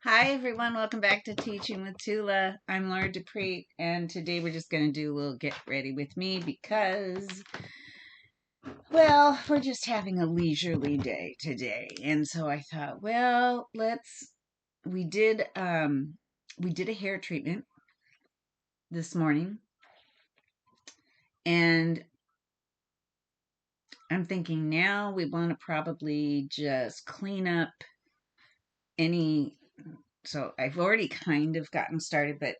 Hi, everyone. Welcome back to Teaching with Tula. I'm Laura Dupree, and today we're just going to do a little get ready with me because, well, we're just having a leisurely day today. And so I thought, well, we did, we did a hair treatment this morning, and I'm thinking now we want to probably just clean up any. So I've already kind of gotten started, but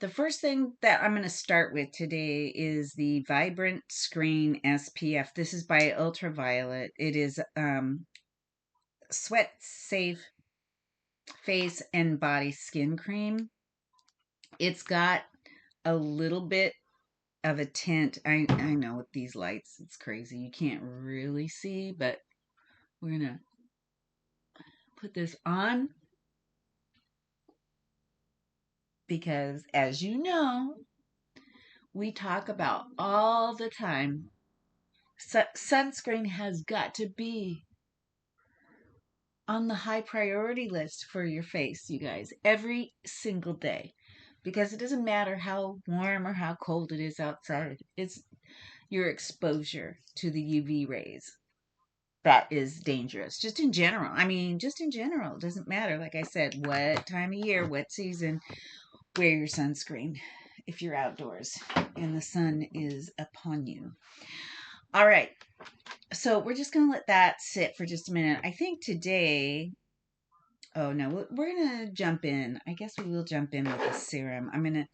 the first thing that I'm going to start with today is the Vibrant Screen SPF. This is by Ultraviolet. It is sweat safe face and body skin cream. It's got a little bit of a tint. I know with these lights, it's crazy. You can't really see, but we're going to put this on because, as you know, we talk about all the time. Sunscreen has got to be on the high priority list for your face, you guys, every single day. Because it doesn't matter how warm or how cold it is outside, it's your exposure to the UV rays that is dangerous. Just in general. I mean, just in general. It doesn't matter, like I said, what time of year, what season, wear your sunscreen if you're outdoors and the sun is upon you. All right. So we're just going to let that sit for just a minute. I think today, oh no, we're gonna jump in. I guess we will jump in with the serum.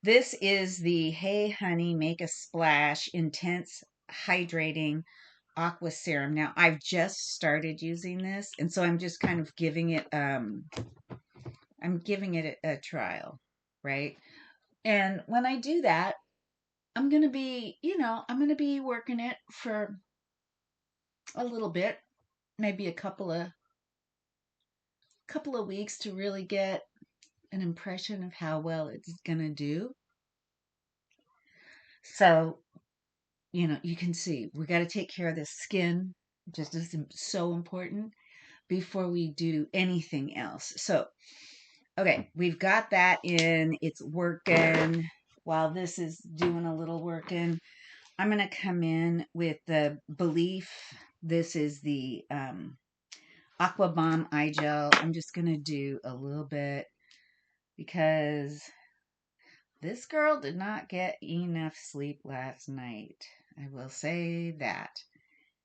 This is the Hey Honey Make a Splash Intense Hydrating Aqua Serum. Now, I've just started using this, and so I'm just kind of I'm giving it a trial, right? And when I do that, I'm gonna be working it for a little bit, maybe a couple of weeks to really get an impression of how well it's gonna do. So, you can see we got to take care of the skin, just as so important before we do anything else. So, okay, we've got that in, it's working. While this is doing a little working, I'm going to come in with the Belief. This is the Aqua Bomb Eye Gel. I'm just going to do a little bit because this girl did not get enough sleep last night. I will say that.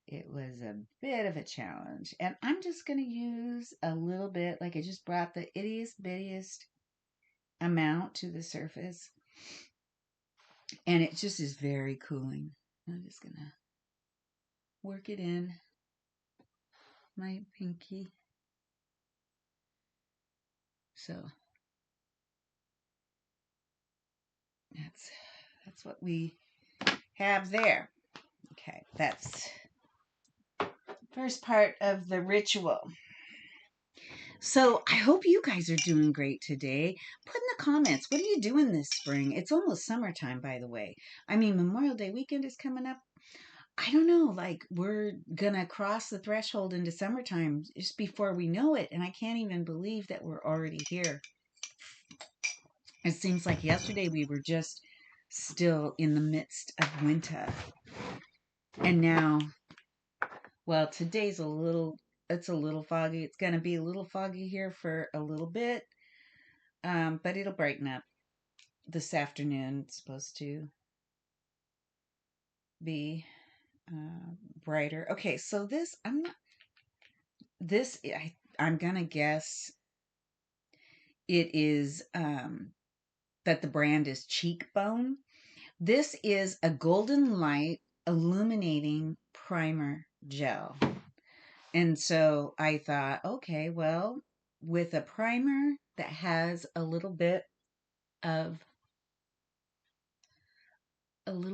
It was a bit of a challenge. And I'm just going to use a little bit, like I just brought the ittiest bittiest amount to the surface. And it just is very cooling. I'm just going to work it in my pinky. So that's what we have there. Okay, that's first part of the ritual. So I hope you guys are doing great today. Put in the comments, what are you doing this spring? It's almost summertime, by the way. I mean, Memorial Day weekend is coming up. I don't know, like we're gonna cross the threshold into summertime just before we know it. And I can't even believe that we're already here. It seems like yesterday we were just still in the midst of winter. And now, well, it's a little foggy. It's going to be a little foggy here for a little bit. But it'll brighten up this afternoon. It's supposed to be brighter. Okay, so I'm gonna guess it is that the brand is Cheekbone. This is a golden light illuminating primer gel. And so I thought, okay, well, with a primer that has of a little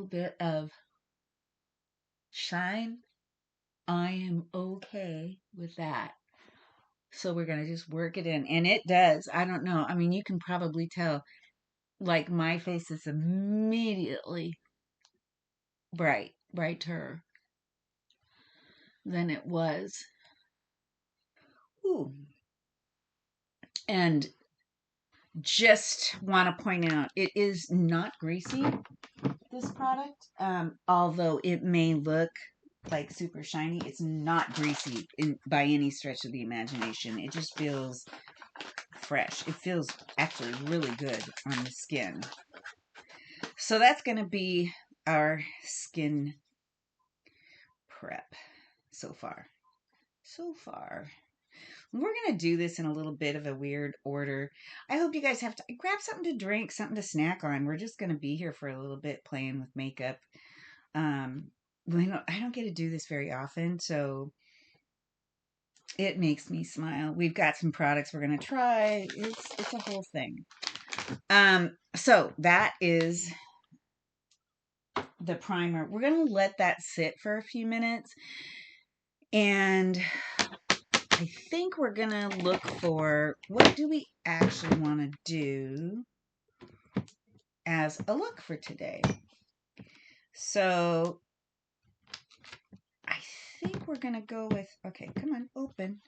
bit of shine, I am okay with that. So we're going to just work it in. And it does. I don't know. I mean, you can probably tell, like, my face is immediately brighter than it was. Ooh. And just want to point out, it is not greasy, this product. Although it may look like super shiny, it's not greasy by any stretch of the imagination. It just feels fresh. It feels actually really good on the skin. So that's going to be our skin prep so far. So far. We're going to do this in a little bit of a weird order. I hope you guys have to grab something to drink, something to snack on. We're just going to be here for a little bit playing with makeup. Um, I don't get to do this very often, so it makes me smile. We've got some products we're going to try. It's a whole thing. So that is the primer. We're going to let that sit for a few minutes. And I think we're going to look for, what do we actually want to do as a look for today? So I think we're going to go with, okay, come on, open.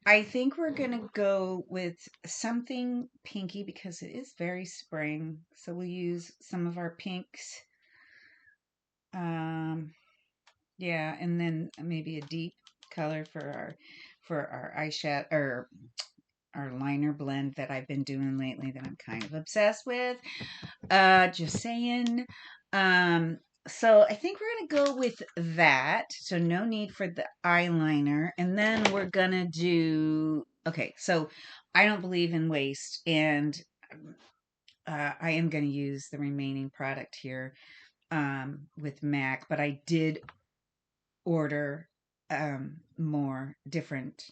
I think we're going to go with something pinky because it is very spring. So we'll use some of our pinks. Yeah, and then maybe a deep color for our eyeshadow or our liner blend that I've been doing lately that I'm kind of obsessed with. Just saying. So I think we're gonna go with that. So no need for the eyeliner. And then we're gonna do, okay, so I don't believe in waste, and I am gonna use the remaining product here with MAC, but I did order more different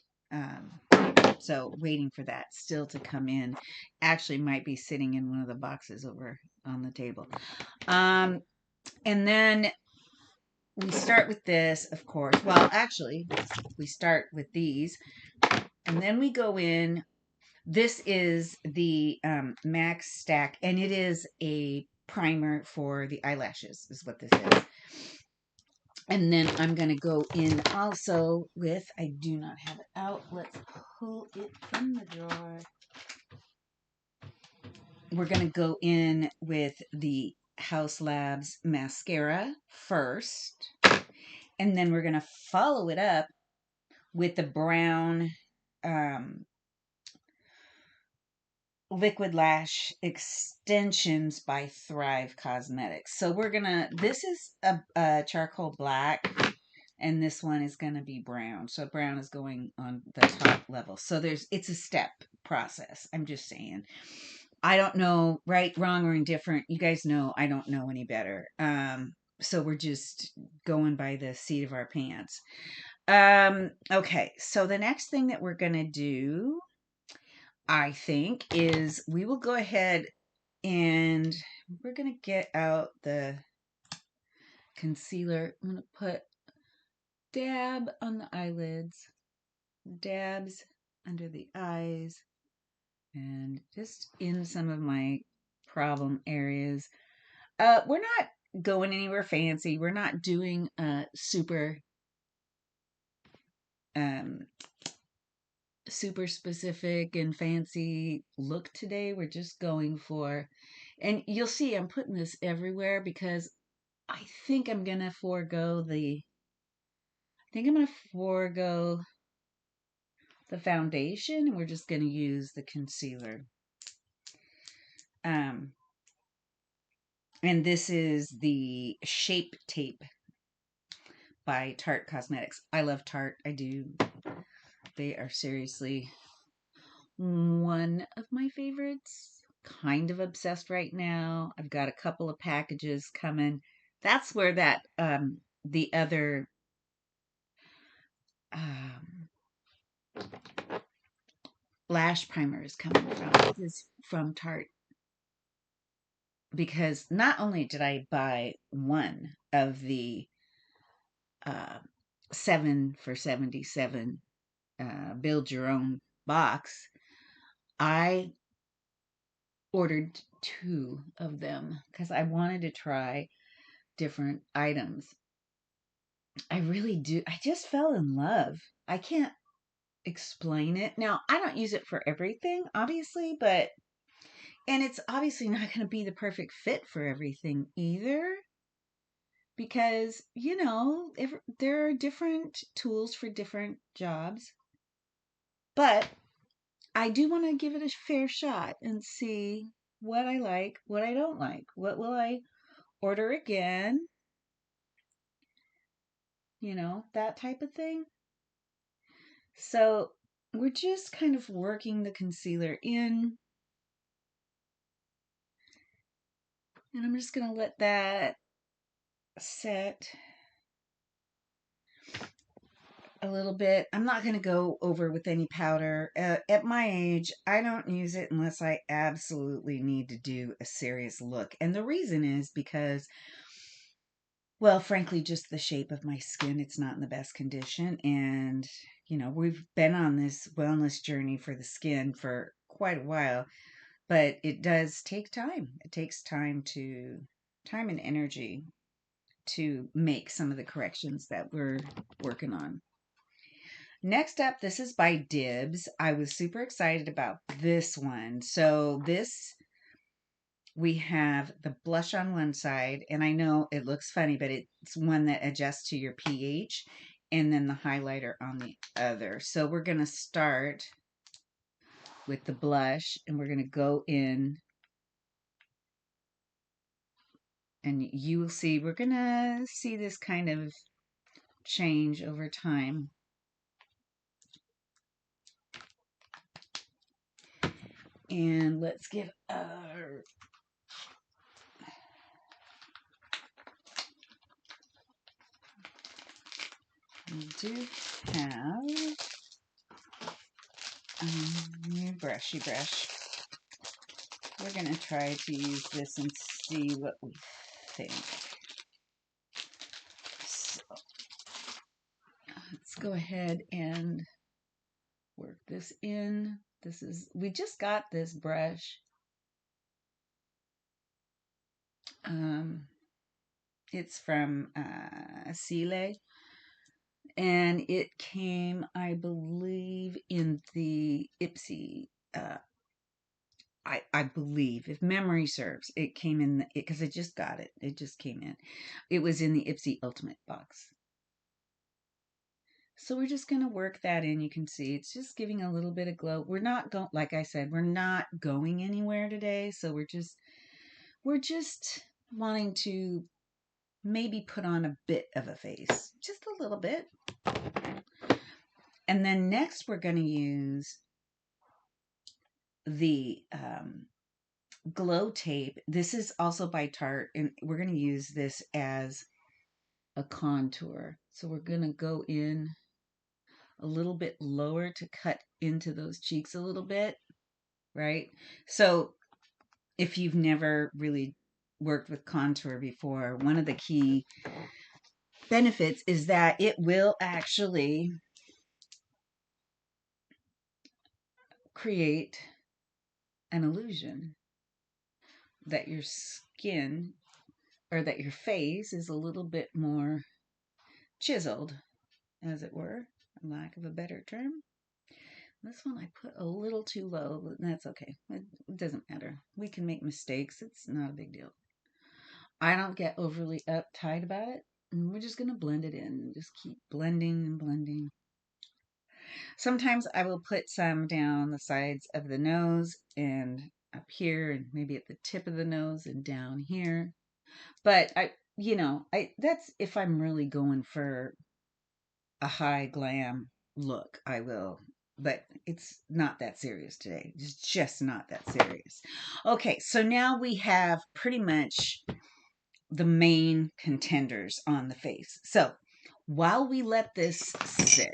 so waiting for that still to come in. Actually might be sitting in one of the boxes over on the table. And then we start with this, of course. Well, actually, we start with these, and then we go in. This is the Max Stack, and it is a primer for the eyelashes, is what this is. And then I'm going to go in also with, I do not have it out. Let's pull it from the drawer. We're going to go in with the House Labs mascara first. And then we're going to follow it up with the brown liquid lash extensions by Thrive Cosmetics. So we're going to, this is a charcoal black, and this one is going to be brown. So brown is going on the top level. So it's a step process. I'm just saying. I don't know right, wrong, or indifferent. You guys know I don't know any better. So we're just going by the seat of our pants. Okay, so the next thing that we're going to do, I think, is we will go ahead and we're going to get out the concealer. I'm going to put dab on the eyelids, dabs under the eyes, and just in some of my problem areas. We're not going anywhere fancy. We're not doing a super super specific and fancy look today. We're just going for, and you'll see I'm putting this everywhere because I think I'm gonna forego the foundation, and we're just gonna use the concealer. Um, and this is the Shape Tape by Tarte Cosmetics. I love Tarte. I do. They are seriously one of my favorites. Kind of obsessed right now. I've got a couple of packages coming. That's where that the other um, lash primer is coming from. This is from Tarte, because not only did I buy one of the 7 for 77 build your own box, I ordered 2 of them because I wanted to try different items. I really do. I just fell in love. I can't explain it. Now, I don't use it for everything, obviously, and it's obviously not going to be the perfect fit for everything either, because, there are different tools for different jobs. But I do want to give it a fair shot and see what I like, what I don't like. What will I order again? That type of thing. So we're just kind of working the concealer in. And I'm just going to let that set a little bit. I'm not going to go over with any powder. At my age, I don't use it unless I absolutely need to do a serious look. And the reason is because, well, frankly, just the shape of my skin, it's not in the best condition. And, we've been on this wellness journey for the skin for quite a while, but it does take time. It takes time and energy to make some of the corrections that we're working on. Next up, this is by Dibs. I was super excited about this one. So we have the blush on one side, and I know it looks funny, but it's one that adjusts to your pH, and then the highlighter on the other. So we're going to start with the blush, and we're going to go in, and you will see, we're going to see this kind of change over time. And let's give our we do have a new brushy brush. We're going to try to use this and see what we think. So let's go ahead and work this in. We just got this brush. It's from a.k.a. And it came, I believe, in the Ipsy. I believe, if memory serves, it came in because I just got it. It just came in. It was in the Ipsy Ultimate box. So we're just going to work that in. You can see it's just giving a little bit of glow. We're not going, like I said, we're not going anywhere today. So we're just wanting to maybe put on a bit of a face, just a little bit. And then next we're going to use the glow tape. This is also by Tarte, and we're going to use this as a contour. So we're going to go in a little bit lower to cut into those cheeks a little bit, right? So if you've never really worked with contour before, one of the key benefits is that it will actually create an illusion that your skin or that your face is a little bit more chiseled, as it were, for lack of a better term. This one I put a little too low, but that's okay. It doesn't matter. We can make mistakes. It's not a big deal. I don't get overly uptight about it. And we're just going to blend it in. Just keep blending and blending. Sometimes I will put some down the sides of the nose and up here and maybe at the tip of the nose and down here. But that's if I'm really going for a high glam look, I will. But it's not that serious today. It's just not that serious. Okay, so now we have pretty much the main contenders on the face. So while we let this sit,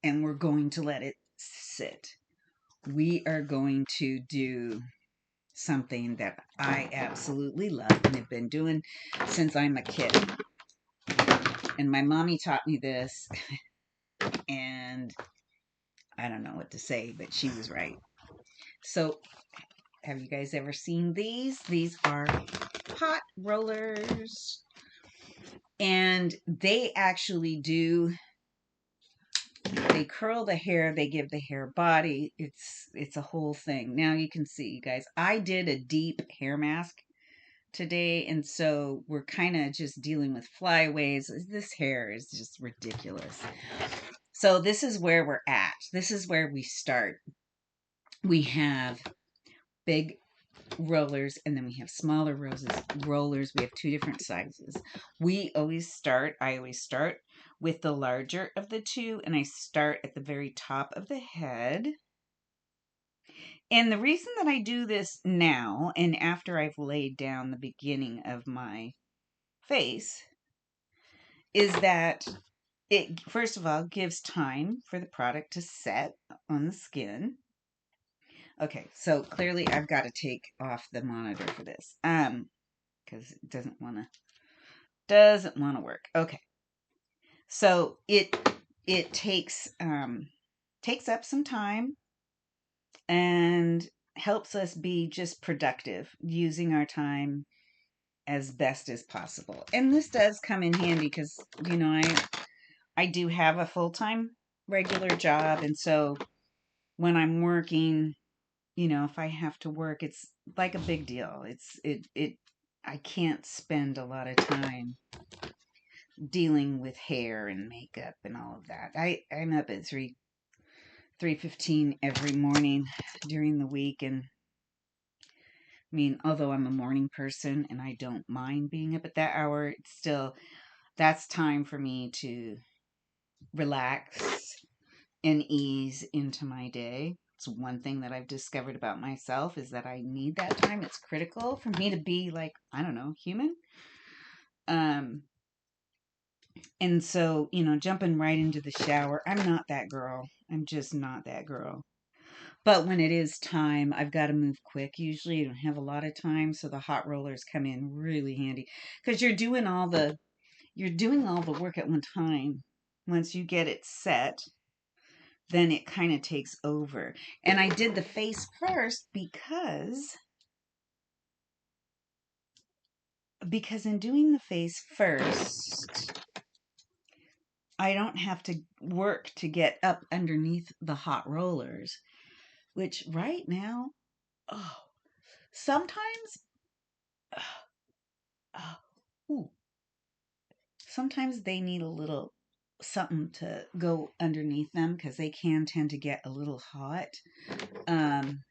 and we're going to let it sit, we are going to do something that I absolutely love and have been doing since I'm a kid. And my mommy taught me this, and I don't know what to say, but she was right. So, have you guys ever seen these? These are pot rollers, and they actually do they curl the hair, they give the hair body. It's a whole thing. Now you can see, you guys, I did a deep hair mask today, and so we're kind of just dealing with flyaways. This hair is just ridiculous. So this is where we're at. This is where we start. We have big rollers, and then we have smaller rollers. We have two different sizes. I always start with the larger of the two, and I start at the very top of the head. And the reason that I do this now and after I've laid down the beginning of my face is that it, first of all, gives time for the product to set on the skin. Okay, so clearly I've got to take off the monitor for this. Because it doesn't want to work. Okay. So it takes up some time and helps us be just productive, using our time as best as possible. And this does come in handy because, I do have a full-time regular job, and so when I'm working, if I have to work, it's like a big deal. I can't spend a lot of time dealing with hair and makeup and all of that. I'm up at 3:15 every morning during the week, and I mean, although I'm a morning person and I don't mind being up at that hour, it's still, that's time for me to relax and ease into my day. It's one thing that I've discovered about myself is that I need that time. It's critical for me to be like, I don't know, human. And so, jumping right into the shower, I'm not that girl. I'm just not that girl. But when it is time, I've got to move quick. Usually I don't have a lot of time, so the hot rollers come in really handy because you're doing all the work at one time. Once you get it set, then it kind of takes over. And I did the face first because in doing the face first, I don't have to work to get up underneath the hot rollers, which right now, oh, sometimes, oh, ooh, sometimes they need a little something to go underneath them because they can tend to get a little hot. Um,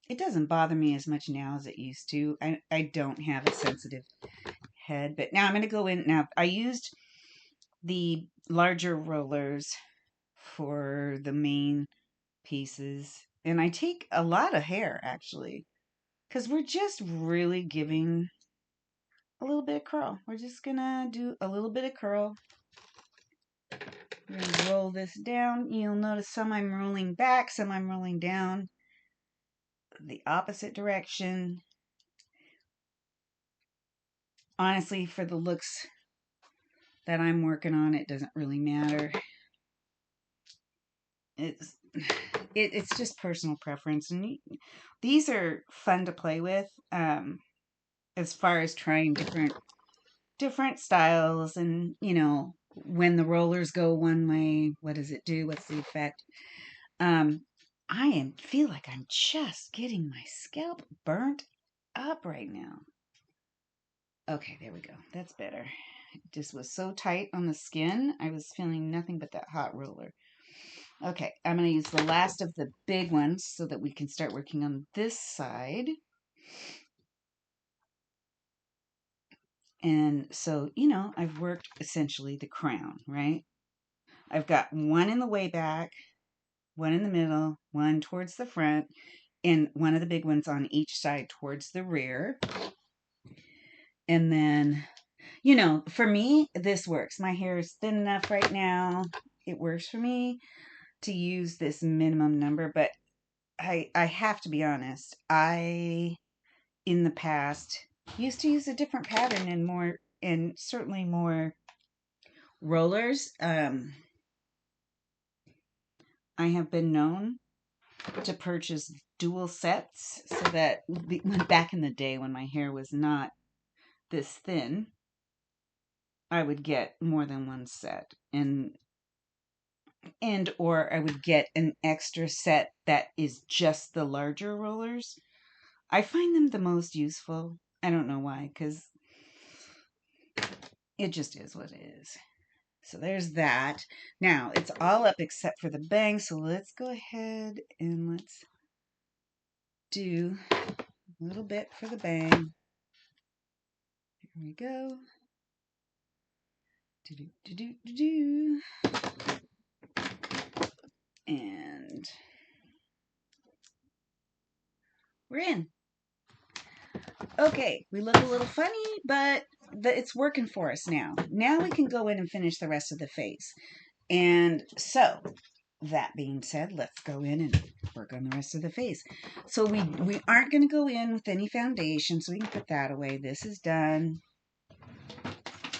it doesn't bother me as much now as it used to. I don't have a sensitive head, but now I'm going to go in. Now, I used the larger rollers for the main pieces, and I take a lot of hair actually because we're just really giving a little bit of curl. We're just going to do a little bit of curl. I'm going to roll this down. You'll notice some I'm rolling back, some I'm rolling down the opposite direction. Honestly, for the looks that I'm working on, it doesn't really matter. It's it's just personal preference, and these are fun to play with. As far as trying different styles, and when the rollers go one way, what does it do? What's the effect? I feel like I'm just getting my scalp burnt up right now. Okay, there we go. That's better. It just was so tight on the skin. I was feeling nothing but that hot roller. Okay, I'm going to use the last of the big ones so that we can start working on this side. And so, I've worked essentially the crown, right? I've got one in the way back, one in the middle, one towards the front, and one of the big ones on each side towards the rear. And then, for me, this works. My hair is thin enough right now. It works for me to use this minimum number, but I have to be honest. I, in the past, used to use a different pattern and certainly more rollers. I have been known to purchase dual sets so that back in the day when my hair was not this thin, I would get more than one set. And And or I would get an extra set that is just the larger rollers. I find them the most useful. I don't know why, because it just is what it is. So there's that. Now it's all up except for the bang. So let's go ahead and let's do a little bit for the bang. Here we go. Do do do do do do. And we're in. Okay, we look a little funny, but it's working for us now. Now we can go in and finish the rest of the face. And so, that being said, let's go in and work on the rest of the face. So we aren't going to go in with any foundation, so we can put that away. This is done.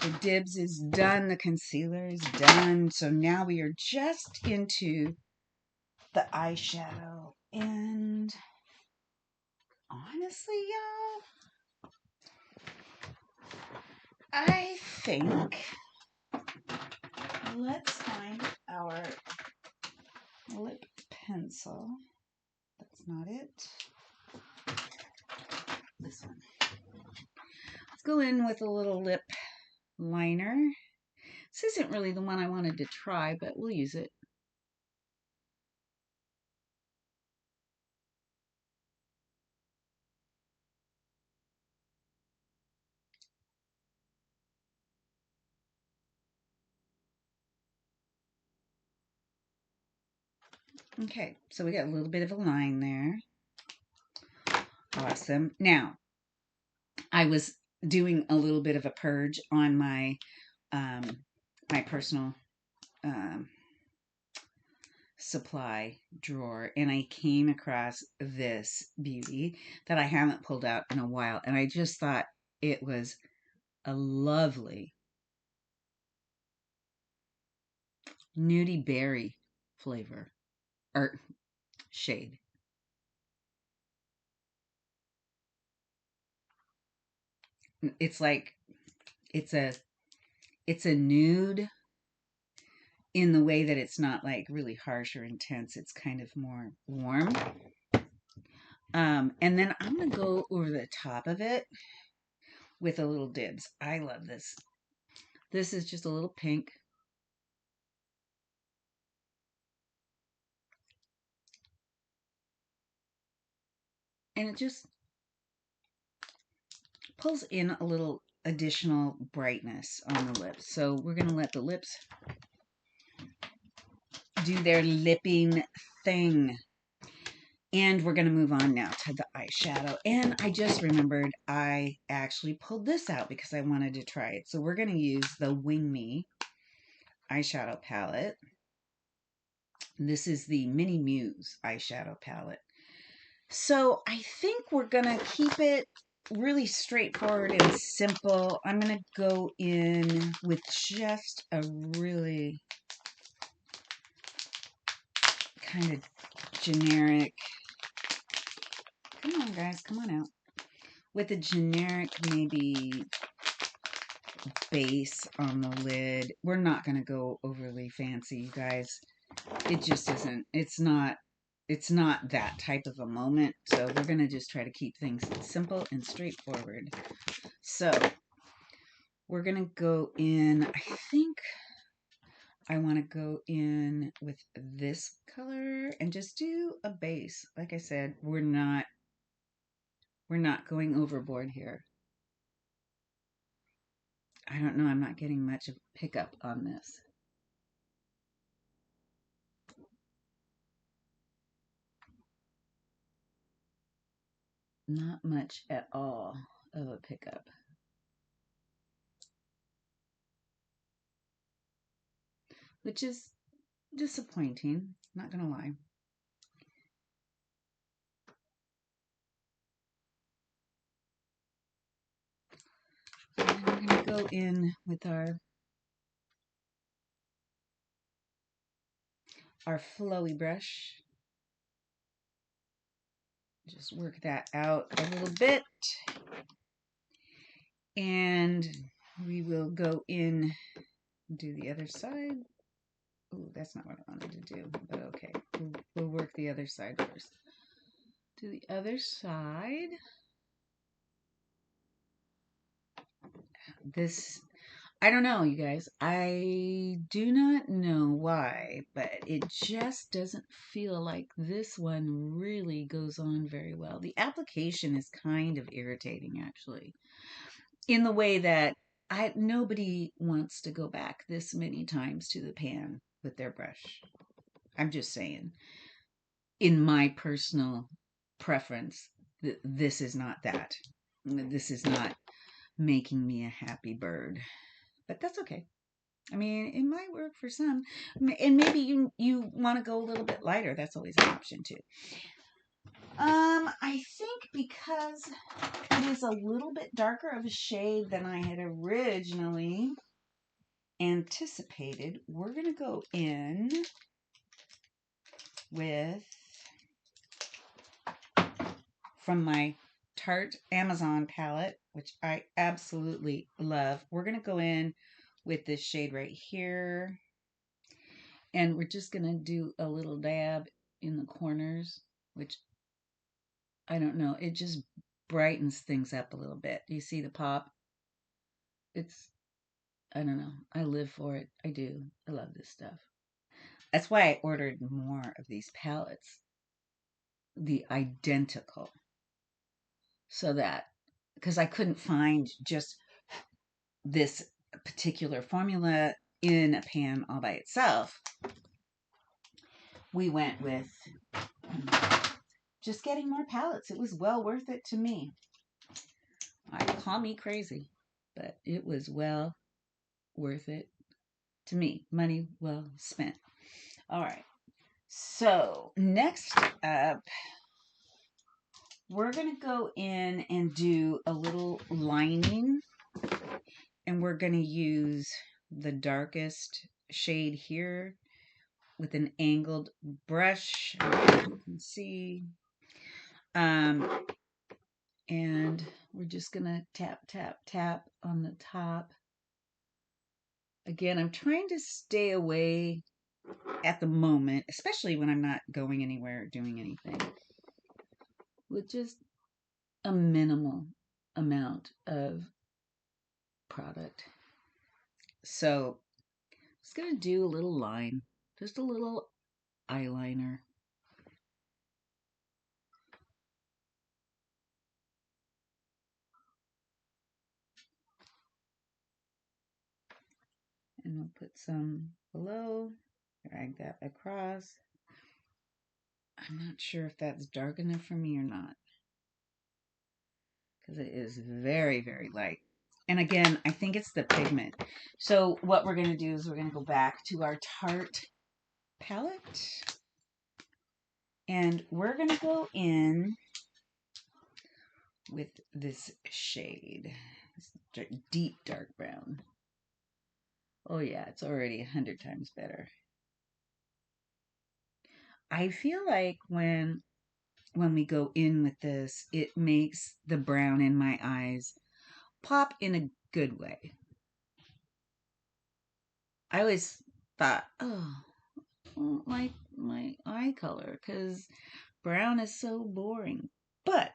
The dibs is done. The concealer is done. So now we are just into the eyeshadow. And honestly, y'all, I think let's find our lip pencil. That's not it. This one. Let's go in with a little lip liner. This isn't really the one I wanted to try, but we'll use it. Okay, so we got a little bit of a line there. Awesome. Now, I was doing a little bit of a purge on my my personal supply drawer, and I came across this beauty that I haven't pulled out in a while, and I just thought it was a lovely nudie berry flavor or shade. It's like it's a it's a nude in the way that it's not like really harsh or intense. It's kind of more warm. And then I'm gonna go over the top of it with a little dibs. I love this. This is just a little pink. And it just pulls in a little additional brightness on the lips. So we're gonna let the lips do their lipping thing. And we're going to move on now to the eyeshadow. And I just remembered I actually pulled this out because I wanted to try it. So we're going to use the Wing Me eyeshadow palette. This is the Mini Muse eyeshadow palette. So I think we're going to keep it really straightforward and simple. I'm going to go in with just a really kind of generic. Come on, guys, come on out. With a generic, maybe base on the lid. We're not going to go overly fancy, you guys. It just isn't. It's not that type of a moment. So we're going to just try to keep things simple and straightforward. So we're going to go in, I think I want to go in with this color and just do a base. Like I said, we're not going overboard here. I don't know. I'm not getting much of pickup on this. Not much at all of a pickup. Which is disappointing, not gonna lie. And we're gonna go in with our flowy brush. Just work that out a little bit. And we will go in, do the other side. Ooh, that's not what I wanted to do, but okay. We'll work the other side first. To the other side. This, I don't know, you guys. I do not know why, but it just doesn't feel like this one really goes on very well. The application is kind of irritating, actually, in the way that nobody wants to go back this many times to the pan with their brush. I'm just saying, in my personal preference, this is not that. This is not making me a happy bird, but that's okay. I mean, it might work for some, and maybe you want to go a little bit lighter. That's always an option too. I think because it is a little bit darker of a shade than I had originally anticipated, we're gonna go in with, from my Tarte Amazon palette, which I absolutely love. We're gonna go in with this shade right here. And we're just going to do a little dab in the corners, which I don't know, it just brightens things up a little bit. Do you see the pop? It's, I don't know, I live for it. I do. I love this stuff. That's why I ordered more of these palettes, the identical, so that, because I couldn't find just this particular formula in a pan all by itself, we went with just getting more palettes. It was well worth it to me. I call me crazy, but it was well worth it to me. Money well spent. All right. So next up, we're going to go in and do a little lining, and we're going to use the darkest shade here with an angled brush. You can see. And we're just going to tap, tap, tap on the top. Again, I'm trying to stay away at the moment, especially when I'm not going anywhere or doing anything, with just a minimal amount of product. So I'm just going to do a little line, just a little eyeliner. And we'll put some below, drag that across. I'm not sure if that's dark enough for me or not, because it is very, very light. And again, I think it's the pigment. So what we're going to do is we're going to go back to our Tarte palette. And we're going to go in with this shade. This deep dark brown. Oh yeah, it's already 100 times better. I feel like when we go in with this, it makes the brown in my eyes pop in a good way. I always thought, oh, I don't like my eye color because brown is so boring. But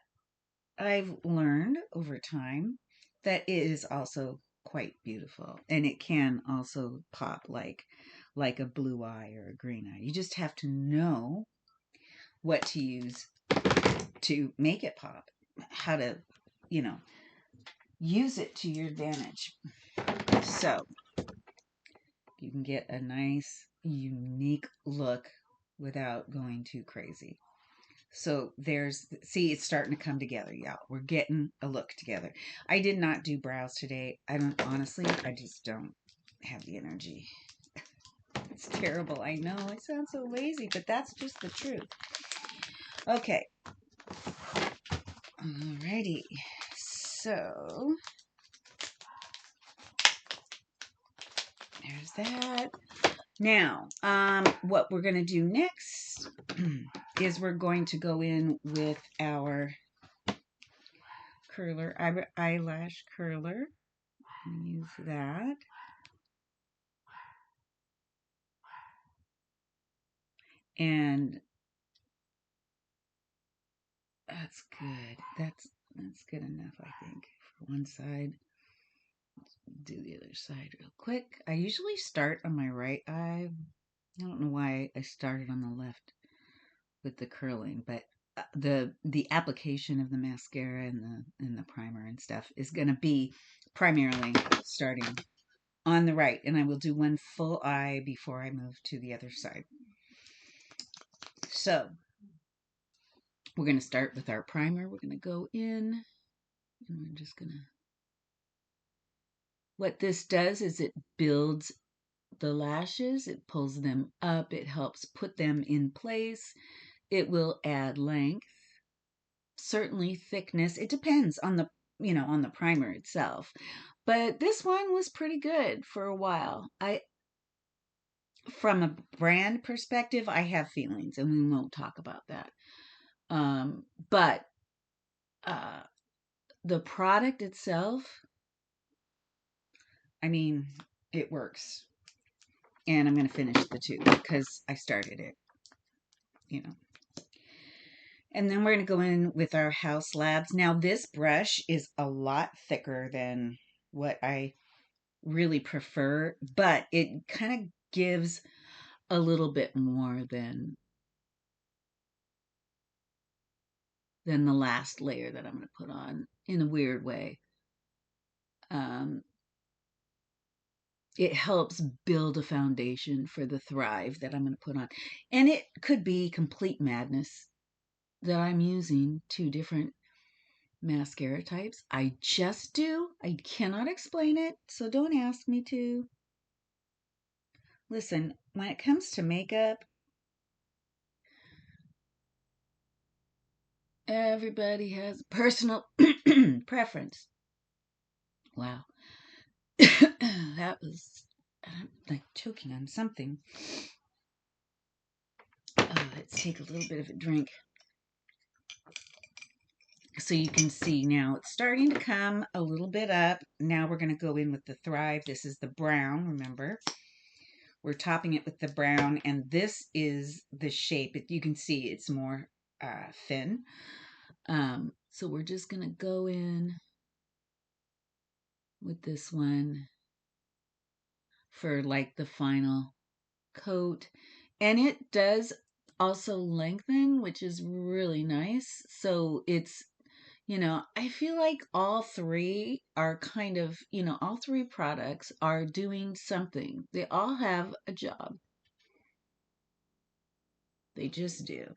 I've learned over time that it is also quite beautiful, and it can also pop like a blue eye or a green eye. You just have to know what to use to make it pop, how to, use it to your advantage. So you can get a nice, unique look without going too crazy. So see, it's starting to come together, y'all. We're getting a look together. I did not do brows today. Honestly, I just don't have the energy. It's terrible. I know I sound so lazy, but that's just the truth. Okay. Alrighty. So there's that. Now, what we're going to do next is we're going to go in with our curler, eyelash curler. Use that. And that's good. That's good enough, I think. For one side, do the other side real quick. I usually start on my right eye. I don't know why I started on the left with the curling, but the application of the mascara and the primer and stuff is going to be primarily starting on the right, and I will do one full eye before I move to the other side. So we're going to start with our primer. We're going to go in, and we're just going to. What this does is it builds the lashes, it pulls them up, it helps put them in place. It will add length, certainly thickness. It depends on the, on the primer itself. But this one was pretty good for a while. From a brand perspective, I have feelings, and we won't talk about that. But uh, the product itself, I mean, it works. And I'm going to finish the tube because I started it, you know. And then we're going to go in with our House Labs. Now, this brush is a lot thicker than what I really prefer, but it kind of gives a little bit more than the last layer that I'm going to put on in a weird way. Um, it helps build a foundation for the Thrive that I'm going to put on. And it could be complete madness that I'm using two different mascara types. I just do. I cannot explain it, so don't ask me to. Listen, when it comes to makeup, everybody has personal preference. Wow. That was, I'm like choking on something. Let's take a little bit of a drink. So you can see now it's starting to come a little bit up. Now we're going to go in with the Thrive. This is the brown, remember. We're topping it with the brown, and this is the shape. You can see it's more thin. So we're just going to go in with this one for like the final coat. And it does also lengthen, which is really nice. So it's, I feel like all three are kind of, all three products are doing something. They all have a job. They just do.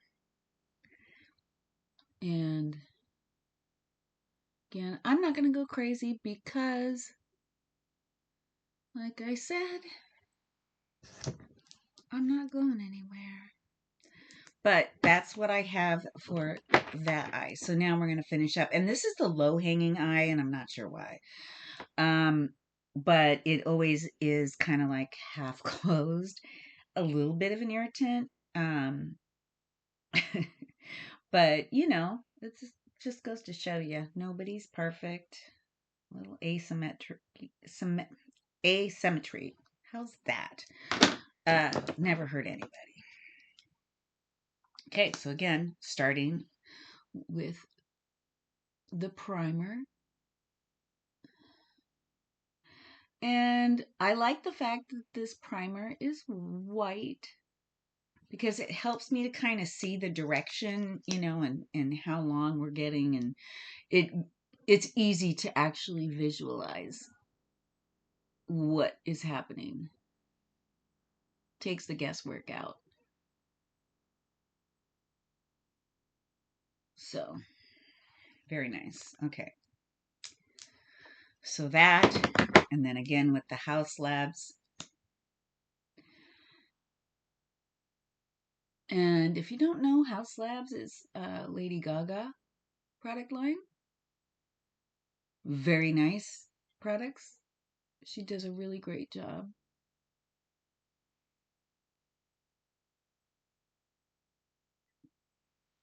And again, I'm not going to go crazy because, like I said, I'm not going anywhere. But that's what I have for that eye. So now we're going to finish up. And this is the low-hanging eye, and I'm not sure why. But it always is kind of like half closed. A little bit of an irritant. But, it just goes to show you, nobody's perfect. A little asymmetry. How's that? Never hurt anybody. Okay, so again, starting with the primer. And I like the fact that this primer is white because it helps me to kind of see the direction, and how long we're getting, and it's easy to actually visualize what is happening. Takes the guesswork out. So, very nice. Okay. So that, and then again with the House Labs. And if you don't know, House Labs is Lady Gaga product line. Very nice products. She does a really great job.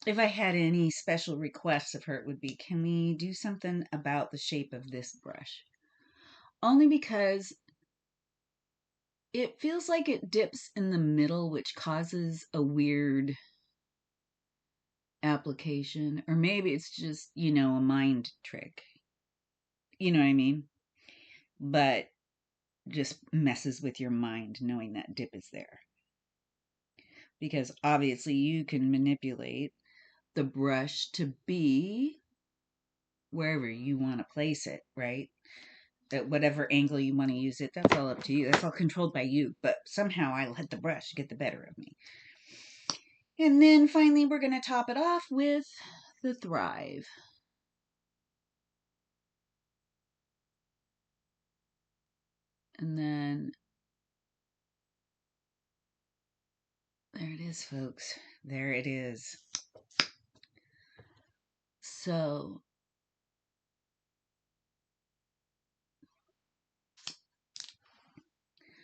If I had any special requests of her, it would be, can we do something about the shape of this brush? Only because it feels like it dips in the middle, which causes a weird application. Or maybe it's just, a mind trick. You know what I mean? But just messes with your mind knowing that dip is there. Because obviously you can manipulate the brush to be wherever you want to place it, right? At whatever angle you want to use it, that's all up to you. That's all controlled by you. But somehow I let the brush get the better of me. And then finally, we're going to top it off with the Thrive. And then there it is, folks. There it is. So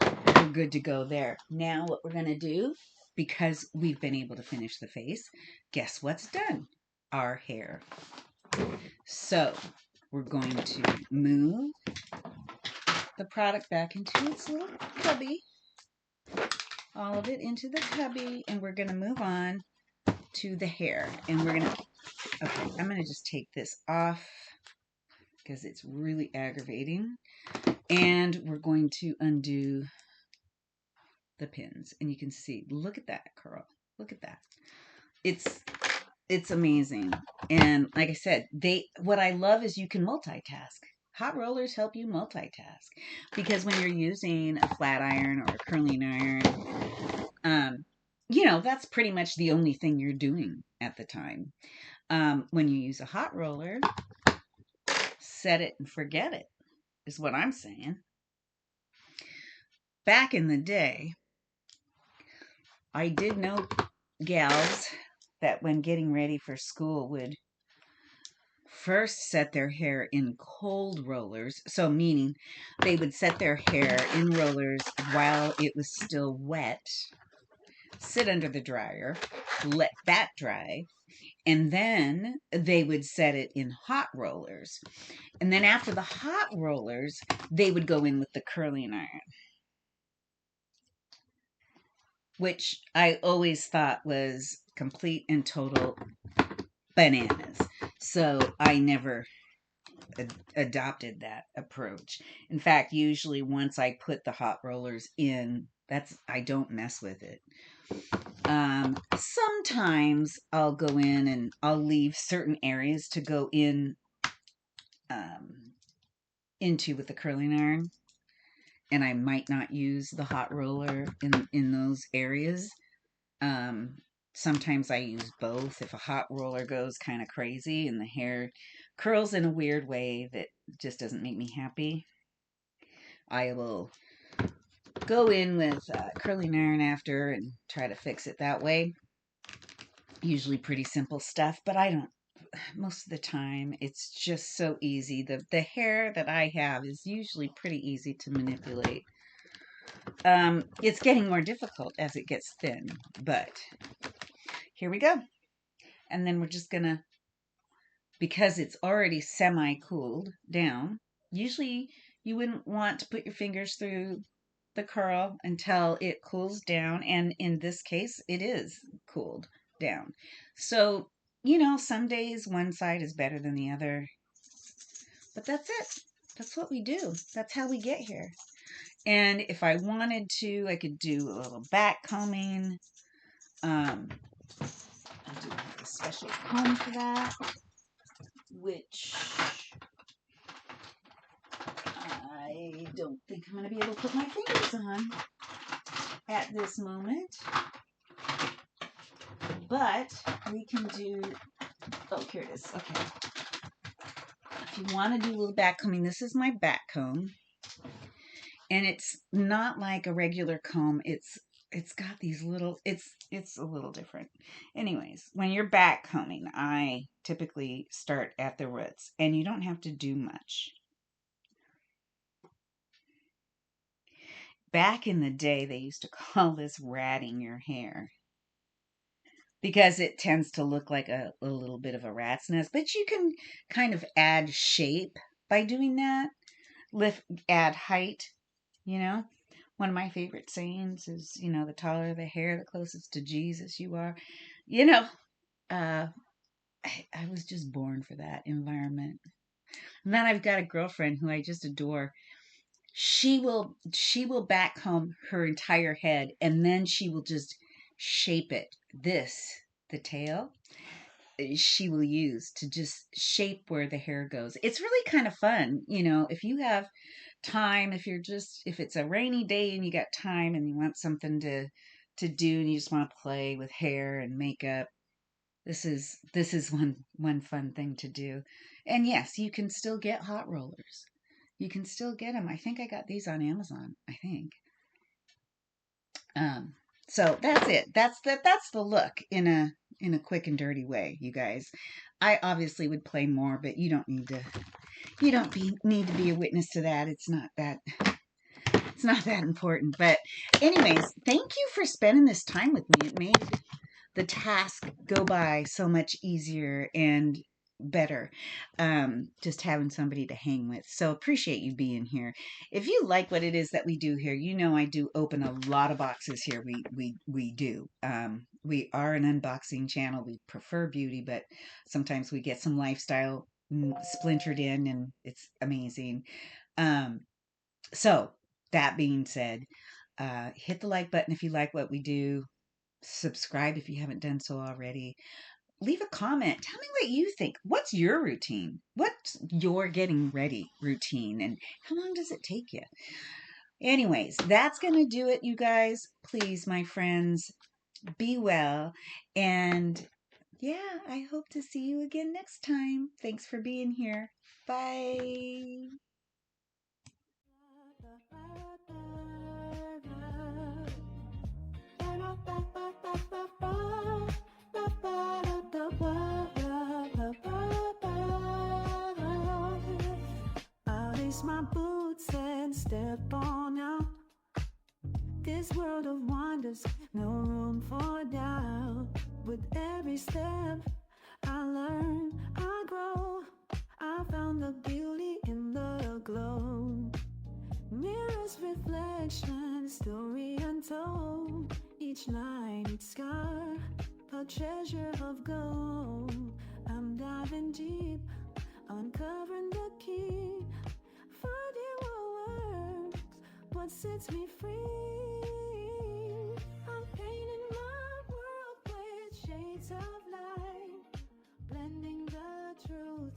we're good to go there. Now what we're going to do, because we've been able to finish the face, guess what's done? Our hair. So we're going to move the product back into its little cubby. All of it into the cubby, and we're going to move on to the hair. And we're going to, okay, I'm going to just take this off because it's really aggravating. And we're going to undo the pins. And you can see, look at that curl. Look at that. It's amazing. And like I said, what I love is you can multitask. Hot rollers help you multitask because when you're using a flat iron or a curling iron, that's pretty much the only thing you're doing at the time. When you use a hot roller, set it and forget it, is what I'm saying. Back in the day, I did know gals that when getting ready for school would first set their hair in cold rollers. So, meaning they would set their hair in rollers while it was still wet, sit under the dryer, let that dry, and then they would set it in hot rollers. And then after the hot rollers, they would go in with the curling iron, which I always thought was complete and total bananas. So I never adopted that approach. In fact, usually once I put the hot rollers in, I don't mess with it. Sometimes I'll go in and I'll leave certain areas to go in into with the curling iron, and I might not use the hot roller in those areas. Sometimes I use both if a hot roller goes kind of crazy and the hair curls in a weird way that just doesn't make me happy. I will go in with curling iron after and try to fix it that way. Usually pretty simple stuff, but I don't, most of the time it's just so easy. The hair that I have is usually pretty easy to manipulate. It's getting more difficult as it gets thin, but here we go. And then we're just gonna, because it's already semi-cooled down, usually you wouldn't want to put your fingers through the curl until it cools down, and in this case it is cooled down. So some days one side is better than the other, but that's it. That's what we do. That's how we get here. And if I wanted to, I could do a little back combing. I do have a special comb for that, which I don't think I'm going to be able to put my fingers on at this moment. But we can do, oh, here it is. Okay. If you want to do a little back combing, this is my back comb. And it's not like a regular comb. It's got these little, it's a little different. Anyways, when you're back combing, I typically start at the roots, and you don't have to do much. Back in the day, they used to call this ratting your hair because it tends to look like a little bit of a rat's nest, but you can kind of add shape by doing that, add height, you know. One of my favorite sayings is, the taller the hair, the closest to Jesus you are. You know, uh, I was just born for that environment. And then I've got a girlfriend who I just adore. She will back comb her entire head, and then she will just shape it. The tail, she will use to just shape where the hair goes. It's really kind of fun, if you have time, if it's a rainy day and you got time and you want something to do and you just want to play with hair and makeup. This is one fun thing to do. And yes, you can still get hot rollers. You can still get them. I think I got these on Amazon, I think. Um, so that's it. That's the look in a quick and dirty way, you guys. I obviously would play more, but you don't need to be a witness to that. It's not that important. But anyways, thank you for spending this time with me. It made the task go by so much easier and better, just having somebody to hang with. So appreciate you being here. If you like what it is that we do here, I do open a lot of boxes here. We do. We are an unboxing channel. We prefer beauty, but sometimes we get some lifestyle splintered in, and it's amazing. um so that being said, hit the like button if you like what we do. Subscribe if you haven't done so already. Leave a comment. Tell me what you think. What's your routine? What's your getting ready routine? And how long does it take you? Anyways, that's going to do it, you guys. Please, my friends, be well. And yeah, I hope to see you again next time. Thanks for being here. Bye. I'll lace my boots and step on out. This world of wonders, no room for doubt. With every step I learn, I grow. I found the beauty in the glow. Mirrors, reflections, story untold. Each line, each scar, a treasure of gold. I'm diving deep, uncovering the key, finding what works, what sets me free. I'm painting my world with shades of light, blending the truth.